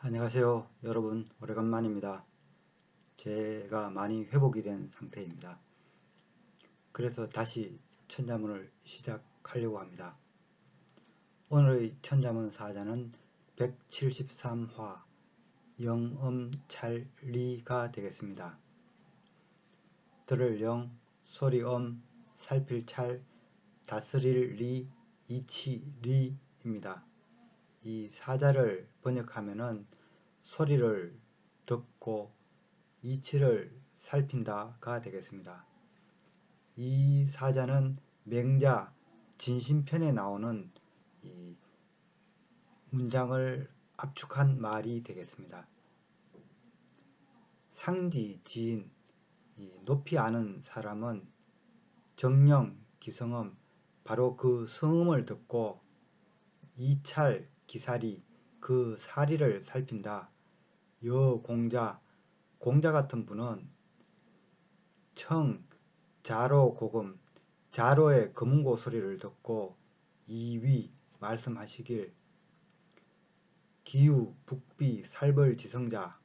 안녕하세요. 여러분, 오래간만입니다. 제가 많이 회복이 된 상태입니다. 그래서 다시 천자문을 시작하려고 합니다. 오늘의 천자문 사자는 173화 영엄찰리가 되겠습니다. 들을 영, 소리 살필 찰, 다스릴 리, 이치 리입니다. 이 사자를 번역하면은 소리를 듣고 이치를 살핀다가 되겠습니다. 이 사자는 맹자 진심편에 나오는 이 문장을 압축한 말이 되겠습니다. 상지, 지인, 높이 아는 사람은 정령, 기성음, 바로 그 성음을 듣고 이찰, 기사리, 그 사리를 살핀다. 여공자, 공자 같은 분은 청, 자로 고금, 자로의 금은고 소리를 듣고 이위 말씀하시길 기우, 북비, 살벌 지성자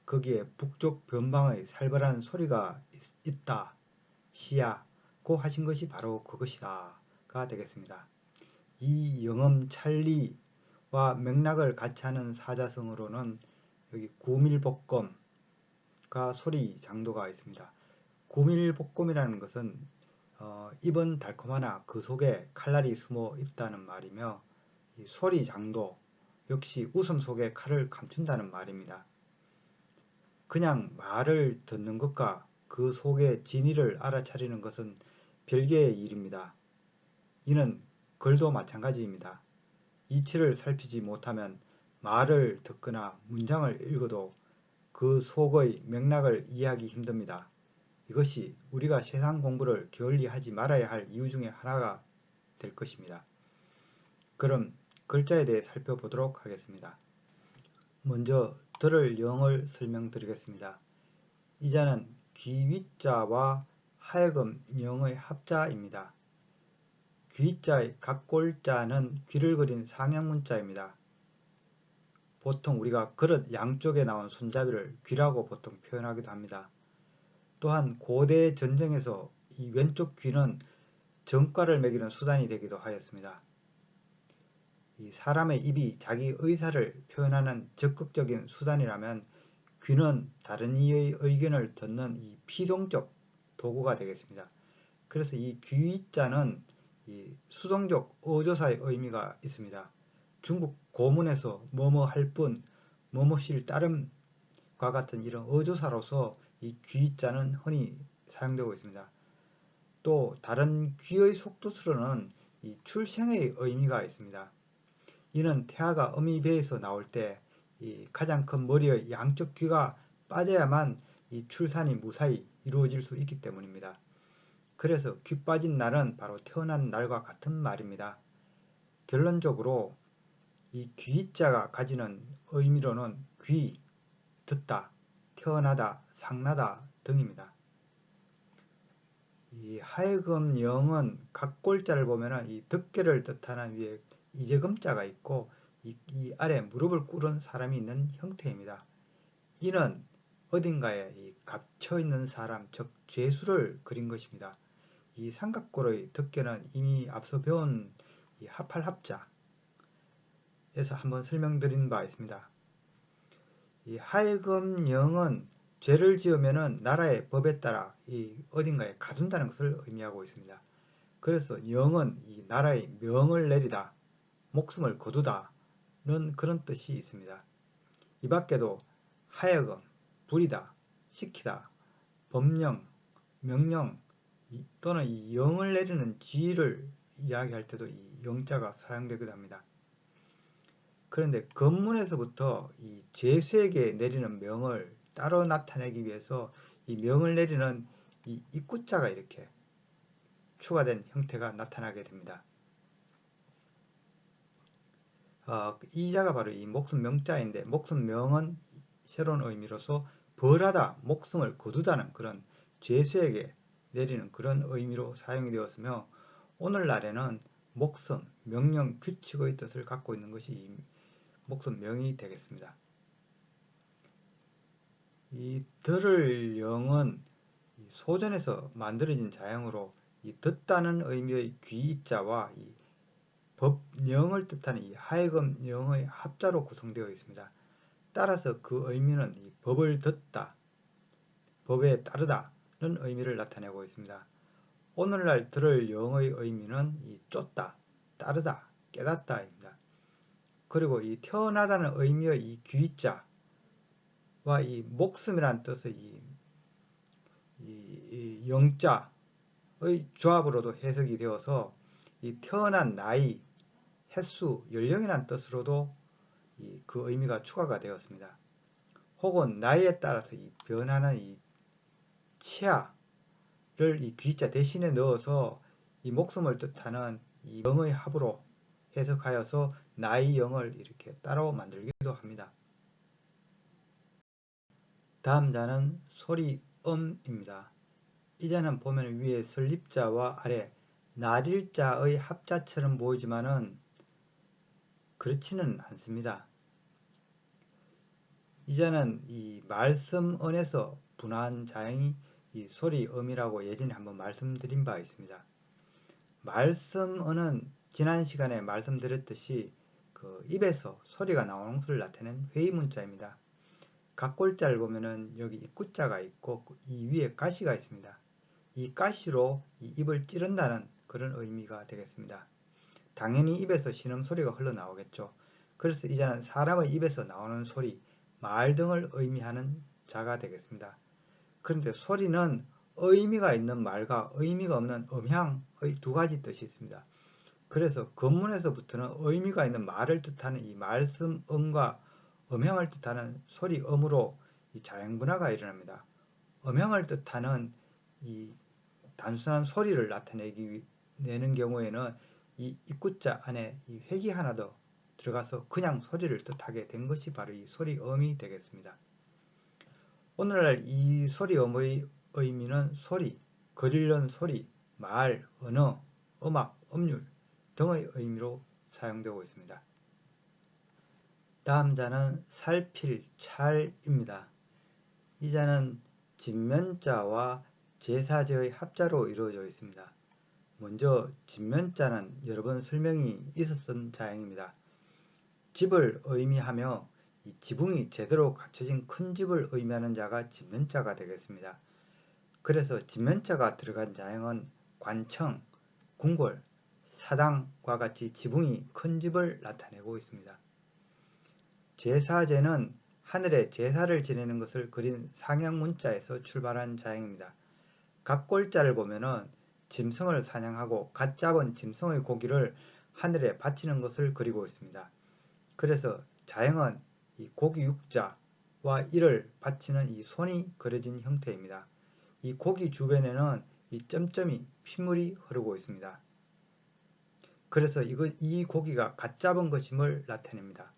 거기에 북쪽 변방의 살벌한 소리가 있다. 시야고 하신 것이 바로 그것이다. 가 되겠습니다. 이 영엄 찰리와 맥락을 같이 하는 사자성어로는 여기 구밀복검과 소리 장도가 있습니다. 구밀복검이라는 것은 입은 달콤하나 그 속에 칼날이 숨어 있다는 말이며 이 소리 장도 역시 웃음 속에 칼을 감춘다는 말입니다. 그냥 말을 듣는 것과 그 속의 진위를 알아차리는 것은 별개의 일입니다. 이는 글도 마찬가지입니다. 이치를 살피지 못하면 말을 듣거나 문장을 읽어도 그 속의 맥락을 이해하기 힘듭니다. 이것이 우리가 세상 공부를 게을리 하지 말아야 할 이유 중에 하나가 될 것입니다. 그럼 글자에 대해 살펴보도록 하겠습니다. 먼저 들을 영을 설명드리겠습니다. 이 자는 귀위자와 하여금 영의 합자입니다. 귀자의 각골자는 귀를 그린 상형문자입니다. 보통 우리가 그릇 양쪽에 나온 손잡이를 귀라고 보통 표현하기도 합니다. 또한 고대 전쟁에서 이 왼쪽 귀는 전과를 매기는 수단이 되기도 하였습니다. 이 사람의 입이 자기 의사를 표현하는 적극적인 수단이라면 귀는 다른 이의 의견을 듣는 이 피동적 도구가 되겠습니다. 그래서 이 귀자는 이 수동적 어조사의 의미가 있습니다. 중국 고문에서 뭐뭐 할 뿐, 뭐뭐실 따름과 같은 이런 어조사로서 이 귀자는 흔히 사용되고 있습니다. 또 다른 귀의 속뜻으로는 이 출생의 의미가 있습니다. 이는 태아가 어미 배에서 나올 때 이 가장 큰 머리의 양쪽 귀가 빠져야만 이 출산이 무사히 이루어질 수 있기 때문입니다. 그래서 귀 빠진 날은 바로 태어난 날과 같은 말입니다. 결론적으로 이 귀자가 가지는 의미로는 귀, 듣다, 태어나다, 상나다 등입니다. 이 하여금 영은 각골자를 보면 이 덮개를 뜻하는 위에 이제금자가 있고 이 아래 무릎을 꿇은 사람이 있는 형태입니다. 이는 어딘가에 이 갇혀 있는 사람, 즉 죄수를 그린 것입니다. 이 삼각골의 덮개는 이미 앞서 배운 이 합할합자에서 한번 설명드린 바 있습니다. 이 하여금 영은 죄를 지으면은 나라의 법에 따라 이 어딘가에 가둔다는 것을 의미하고 있습니다. 그래서 영은 이 나라의 명을 내리다, 목숨을 거두다는 그런 뜻이 있습니다. 이 밖에도 하여금, 부리다, 시키다, 법령, 명령 또는 이 영을 내리는 지위를 이야기할 때도 이 영자가 사용되기도 합니다. 그런데 건문에서부터 이 죄수에게 내리는 명을 따로 나타내기 위해서 이 명을 내리는 이 입구자가 이렇게 추가된 형태가 나타나게 됩니다. 이 자가 바로 이 목숨 명자인데 목숨 명은 새로운 의미로서 벌하다, 목숨을 거두다는 그런 죄수에게 내리는 그런 의미로 사용이 되었으며 오늘날에는 목숨, 명령, 규칙의 뜻을 갖고 있는 것이 이 목숨 명이 되겠습니다. 이 들을 영은 소전에서 만들어진 자형으로 이 듣다는 의미의 귀자와 이 법령을 뜻하는 이 하여금령의 합자로 구성되어 있습니다. 따라서 그 의미는 이 법을 듣다, 법에 따르다는 의미를 나타내고 있습니다. 오늘날 들을 영의 의미는 이 쫓다, 따르다, 깨닫다입니다. 그리고 이 태어나다는 의미의 이 귀자와 이 목숨이란 뜻의 이 영자의 조합으로도 해석이 되어서 이 태어난 나이, 횟수, 연령이란 뜻으로도 그 의미가 추가가 되었습니다. 혹은 나이에 따라서 이 변하는 이 치아를 이 귀자 대신에 넣어서 이 목숨을 뜻하는 이 영의 합으로 해석하여서 나이 영을 이렇게 따로 만들기도 합니다. 다음 자는 소리음입니다. 이 자는 보면 위에 설립자와 아래 날일자의 합자처럼 보이지만은 그렇지는 않습니다. 이 자는 이 말씀언에서 분화한 자형이 이 소리음이라고 예전에 한번 말씀드린 바 있습니다. 말씀언은 지난 시간에 말씀드렸듯이 그 입에서 소리가 나오는 것을 나타내는 회의문자입니다. 각골자를 보면은 여기 입구자가 있고 이 위에 가시가 있습니다. 이 가시로 이 입을 찌른다는 그런 의미가 되겠습니다. 당연히 입에서 신음소리가 흘러나오겠죠. 그래서 이 자는 사람의 입에서 나오는 소리, 말 등을 의미하는 자가 되겠습니다. 그런데 소리는 의미가 있는 말과 의미가 없는 음향의 두 가지 뜻이 있습니다. 그래서 건문에서부터는 의미가 있는 말을 뜻하는 이 말씀음과 음향을 뜻하는 소리음으로 이 자형분화가 일어납니다. 음향을 뜻하는 이 단순한 소리를 나타내는 경우에는 이 입구자 안에 이 획이 하나 더 들어가서 그냥 소리를 뜻하게 된 것이 바로 이 소리음이 되겠습니다. 오늘날 이 소리음의 의미는 소리, 글 읽는 소리, 말, 언어, 음악, 음률 등의 의미로 사용되고 있습니다. 다음 자는 살필, 찰입니다. 이 자는 진면자와 제사제의 합자로 이루어져 있습니다. 먼저 진면자는 여러 번 설명이 있었던 자형입니다. 집을 의미하며 이 지붕이 제대로 갖춰진 큰 집을 의미하는 자가 진면자가 되겠습니다. 그래서 진면자가 들어간 자형은 관청, 궁궐, 사당과 같이 지붕이 큰 집을 나타내고 있습니다. 제사제는 하늘에 제사를 지내는 것을 그린 상형문자에서 출발한 자형입니다. 각골자를 보면은 짐승을 사냥하고 갓 잡은 짐승의 고기를 하늘에 바치는 것을 그리고 있습니다. 그래서 자형은 이 고기 육자와 이를 바치는 이 손이 그려진 형태입니다. 이 고기 주변에는 이 점점이 핏물이 흐르고 있습니다. 그래서 이 고기가 갓 잡은 것임을 나타냅니다.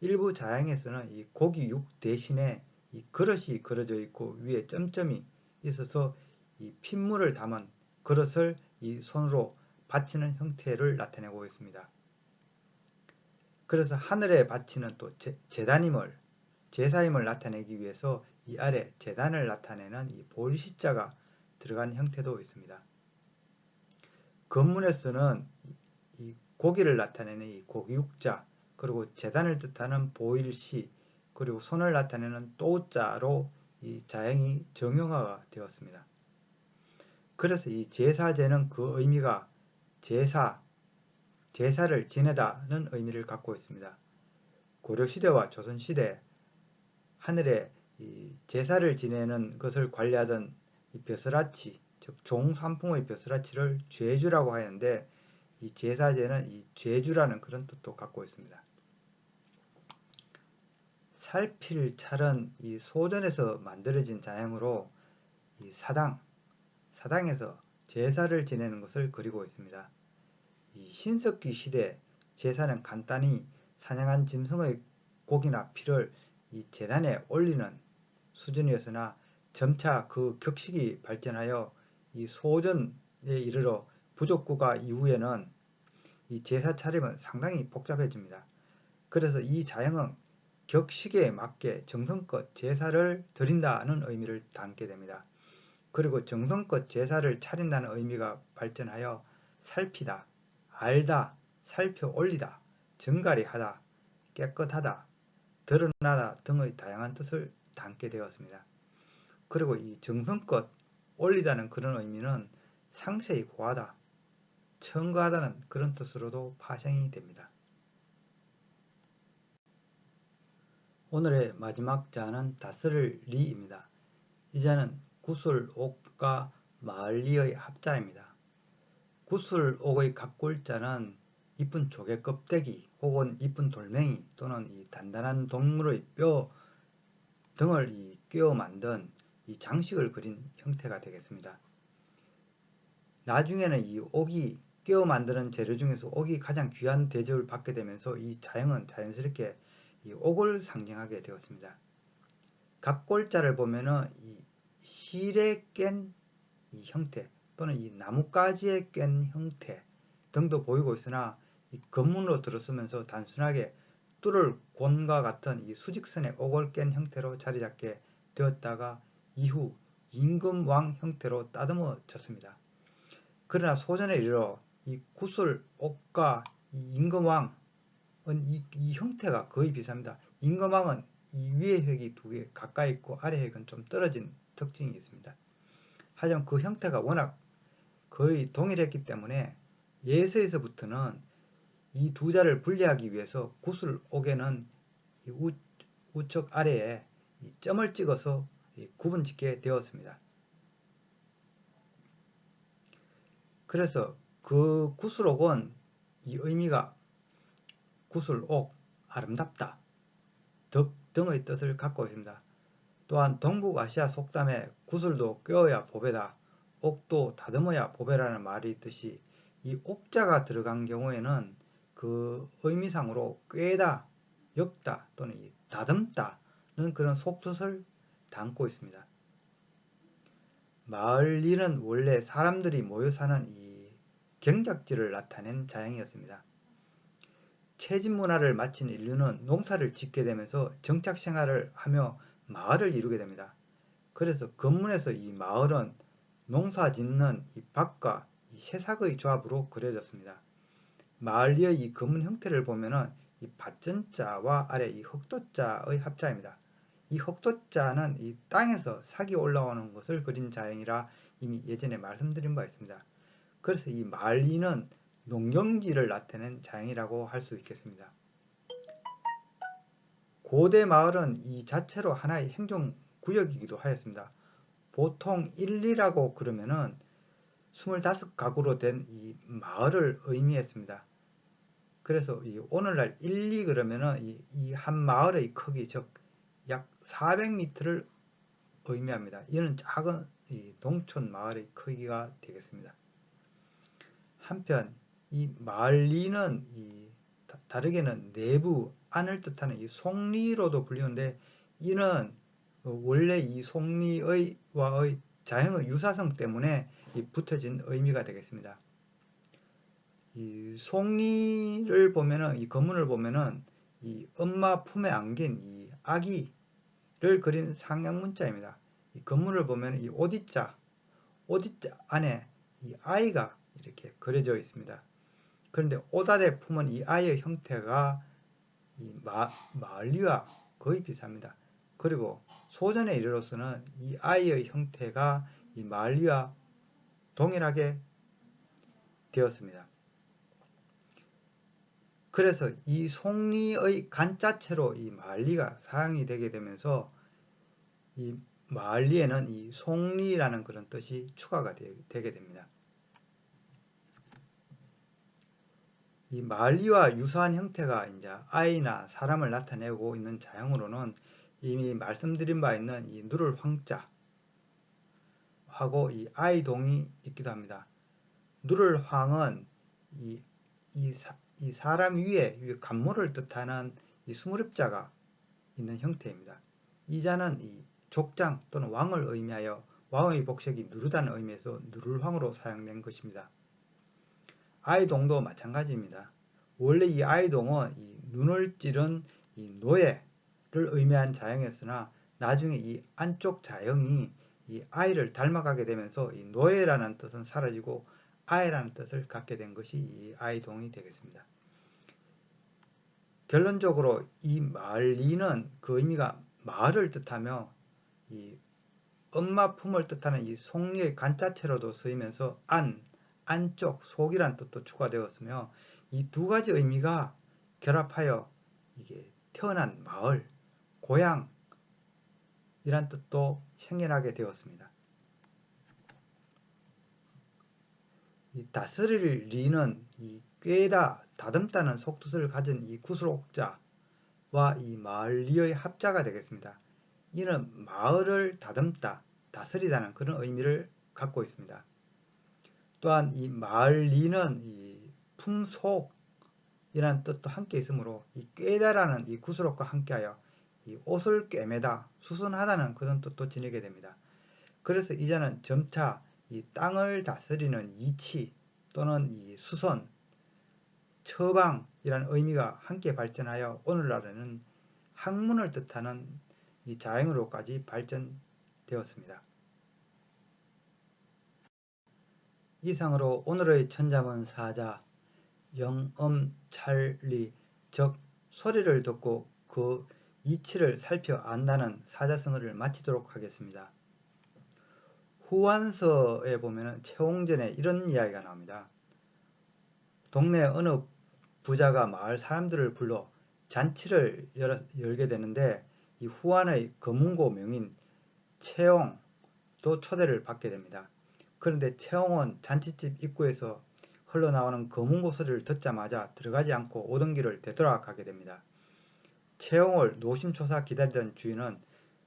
일부 자형에서는 이 고기 육 대신에 이 그릇이 그려져 있고 위에 점점이 있어서 이 핏물을 담은 그릇을 이 손으로 받치는 형태를 나타내고 있습니다. 그래서 하늘에 바치는 또 제단임을, 제사임을 나타내기 위해서 이 아래 제단을 나타내는 이 보일시자가 들어간 형태도 있습니다. 건문에서는 이 고기를 나타내는 이 고기육자, 그리고 제단을 뜻하는 보일시, 그리고 손을 나타내는 또자로 이 자형이 정형화가 되었습니다. 그래서 이 제사제는 그 의미가 제사를 지내다는 의미를 갖고 있습니다. 고려시대와 조선시대 하늘에 이 제사를 지내는 것을 관리하던 이 벼슬아치, 즉 종삼풍의 벼슬아치를 죄주라고 하는데 이 제사제는 이 죄주라는 그런 뜻도 갖고 있습니다. 살필찰은 이 소전에서 만들어진 자형으로 이 사당에서 제사를 지내는 것을 그리고 있습니다. 이 신석기 시대 제사는 간단히 사냥한 짐승의 고기나 피를 이 제단에 올리는 수준이었으나 점차 그 격식이 발전하여 이 소전에 이르러 부족구가 이후에는 이 제사 차림은 상당히 복잡해집니다. 그래서 이 자형은 격식에 맞게 정성껏 제사를 드린다는 의미를 담게 됩니다. 그리고 정성껏 제사를 차린다는 의미가 발전하여 살피다, 알다, 살펴 올리다, 정갈이하다, 깨끗하다, 드러나다 등의 다양한 뜻을 담게 되었습니다. 그리고 이 정성껏 올리다는 그런 의미는 상세히 고하다, 청거하다는 그런 뜻으로도 파생이 됩니다. 오늘의 마지막 자는 다스를 리입니다. 이 자는 구슬옥과 마을리의 합자입니다. 구슬옥의 갑골자는 이쁜 조개 껍데기 혹은 이쁜 돌멩이 또는 이 단단한 동물의 뼈 등을 끼워 만든 이 장식을 그린 형태가 되겠습니다. 나중에는 이 옥이 끼워 만드는 재료 중에서 옥이 가장 귀한 대접을 받게 되면서 이 자형은 자연스럽게 이 옥을 상징하게 되었습니다. 갑골자를 보면은 이 실에 깬 이 형태 또는 이 나뭇가지에 깬 형태 등도 보이고 있으나 이 건문으로 들어서면서 단순하게 뚫을 곤과 같은 이 수직선의 옥을 깬 형태로 자리 잡게 되었다가 이후 임금왕 형태로 따듬어졌습니다. 그러나 소전에 이르러 이 구슬옥과 이 임금왕은 이 형태가 거의 비슷합니다. 임금왕은 이 위의 획이 두 개 가까이 있고 아래 획은 좀 떨어진 특징이 있습니다. 하지만 그 형태가 워낙 거의 동일했기 때문에 예서에서부터는 이 두 자를 분리하기 위해서 구슬옥에는 이 우측 아래에 이 점을 찍어서 구분짓게 되었습니다. 그래서 그 구슬옥은 이 의미가 구슬옥, 아름답다 등의 뜻을 갖고 있습니다. 또한 동북아시아 속담에 구슬도 꿰어야 보배다, 옥도 다듬어야 보배라는 말이 있듯이 이 옥자가 들어간 경우에는 그 의미상으로 꿰다, 엮다 또는 다듬다는 그런 속뜻을 담고 있습니다. 마을리는 원래 사람들이 모여 사는 이 경작지를 나타낸 자형이었습니다. 채집 문화를 마친 인류는 농사를 짓게 되면서 정착 생활을 하며 마을을 이루게 됩니다. 그래서 건문에서 이 마을은 농사 짓는 이 밭과 이 새싹의 조합으로 그려졌습니다. 마을리의 이 건문 형태를 보면은 이 밭전자와 아래 이 흑도자의 합자입니다. 이 흑도자는 이 땅에서 삭이 올라오는 것을 그린 자형이라 이미 예전에 말씀드린 바 있습니다. 그래서 이 마을리는 농경지를 나타낸 자형이라고 할 수 있겠습니다. 고대 마을은 이 자체로 하나의 행정구역이기도 하였습니다. 보통 1리라고 그러면은 25가구로 된 이 마을을 의미했습니다. 그래서 이 오늘날 1리 그러면은 이 한 마을의 크기 즉 약 400m를 의미합니다. 이는 작은 이 농촌 마을의 크기가 되겠습니다. 한편 이 마을리는 다르게는 내부 안을 뜻하는 이 속리로도 불리는데 이는 원래 이 속리와의 자형의 유사성 때문에 붙어진 의미가 되겠습니다. 이 속리를 보면은 이 건문을 보면은 이 엄마 품에 안긴 이 아기를 그린 상형문자입니다. 이 건문을 보면 이 오디자 안에 이 아이가 이렇게 그려져 있습니다. 그런데 오달에 품은 이 아이의 형태가 이 마을리와 거의 비슷합니다. 그리고 소전에 이르러서는 이 아이의 형태가 이 마을리와 동일하게 되었습니다. 그래서 이 속리의 간자체로 이 마을리가 사용이 되게 되면서 이 마을리에는 이 속리라는 그런 뜻이 추가가 되게 됩니다. 이 마을리와 유사한 형태가 이제 아이나 사람을 나타내고 있는 자형으로는 이미 말씀드린 바 있는 이 누를 황자 하고 이 아이동이 있기도 합니다. 누를 황은 이 사람 위에 간모를 뜻하는 이 스무렵자가 있는 형태입니다. 이 자는 이 족장 또는 왕을 의미하여 왕의 복색이 누르다는 의미에서 누를황으로 사용된 것입니다. 아이동도 마찬가지입니다. 원래 이 아이동은 이 눈을 찌른 이 노예 의미한 자형이었으나 나중에 이 안쪽 자형이 이 아이를 닮아가게 되면서 이 노예라는 뜻은 사라지고 아이라는 뜻을 갖게 된 것이 이 아이동이 되겠습니다. 결론적으로 이 마을리는 그 의미가 마을을 뜻하며 이 엄마 품을 뜻하는 이 속리의 간자체로도 쓰이면서 안쪽, 속이란 뜻도 추가되었으며 이 두 가지 의미가 결합하여 이게 태어난 마을, 고향 이란 뜻도 생겨나게 되었습니다. 이 다스릴 리는 이 꾀다, 다듬다는 속뜻을 가진 이 구슬옥자와 이 마을리의 합자가 되겠습니다. 이는 마을을 다듬다, 다스리다는 그런 의미를 갖고 있습니다. 또한 이 마을리는 이 풍속이라는 뜻도 함께 있으므로 이 꾀다라는 이 구슬옥과 함께하여 이 옷을 꿰매다, 수선하다는 그런 뜻도 지니게 됩니다. 그래서 이제는 점차 이 땅을 다스리는 이치 또는 이 수선, 처방이라는 의미가 함께 발전하여 오늘날에는 학문을 뜻하는 이 자형으로까지 발전되었습니다. 이상으로 오늘의 천자문 사자, 영음찰리, 즉 소리를 듣고 그 이치를 살펴 안다는 사자성어를 마치도록 하겠습니다. 후한서에 보면 채홍전에 이런 이야기가 나옵니다. 동네 어느 부자가 마을 사람들을 불러 잔치를 열게 되는데 이 후한의 거문고 명인 채홍도 초대를 받게 됩니다. 그런데 채홍은 잔치집 입구에서 흘러나오는 거문고 소리를 듣자마자 들어가지 않고 오던 길을 되돌아가게 됩니다. 채홍을 노심초사 기다리던 주인은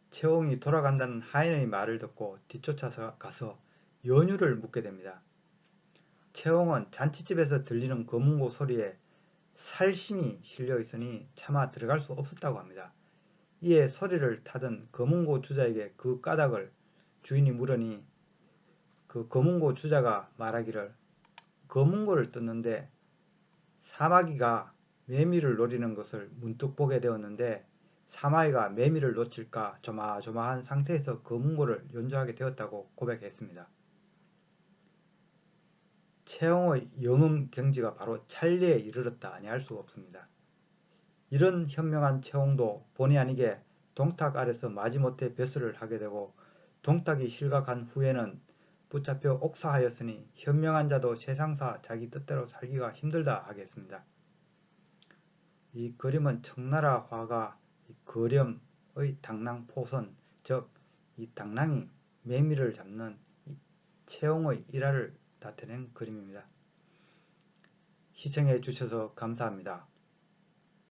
채홍이 돌아간다는 하인의 말을 듣고 뒤쫓아서 가서 연유를 묻게 됩니다. 채홍은 잔치집에서 들리는 거문고 소리에 살심이 실려 있으니 차마 들어갈 수 없었다고 합니다. 이에 소리를 타던 거문고 주자에게 그 까닭을 주인이 물으니 그 거문고 주자가 말하기를 거문고를 뜯는데 사마귀가 매미를 노리는 것을 문득 보게 되었는데 사마귀가 매미를 놓칠까 조마조마한 상태에서 거문고를 연주하게 되었다고 고백했습니다. 채홍의 영음 경지가 바로 찰리에 이르렀다 아니할 수 없습니다. 이런 현명한 채홍도 본의 아니게 동탁 아래서 마지못해 벼슬을 하게 되고 동탁이 실각한 후에는 붙잡혀 옥사하였으니 현명한 자도 세상사 자기 뜻대로 살기가 힘들다 하겠습니다. 이 그림은 청나라 화가 거렴의 당낭포선, 즉 이 당낭이 매미를 잡는 채홍의 일화를 나타낸 그림입니다. 시청해 주셔서 감사합니다.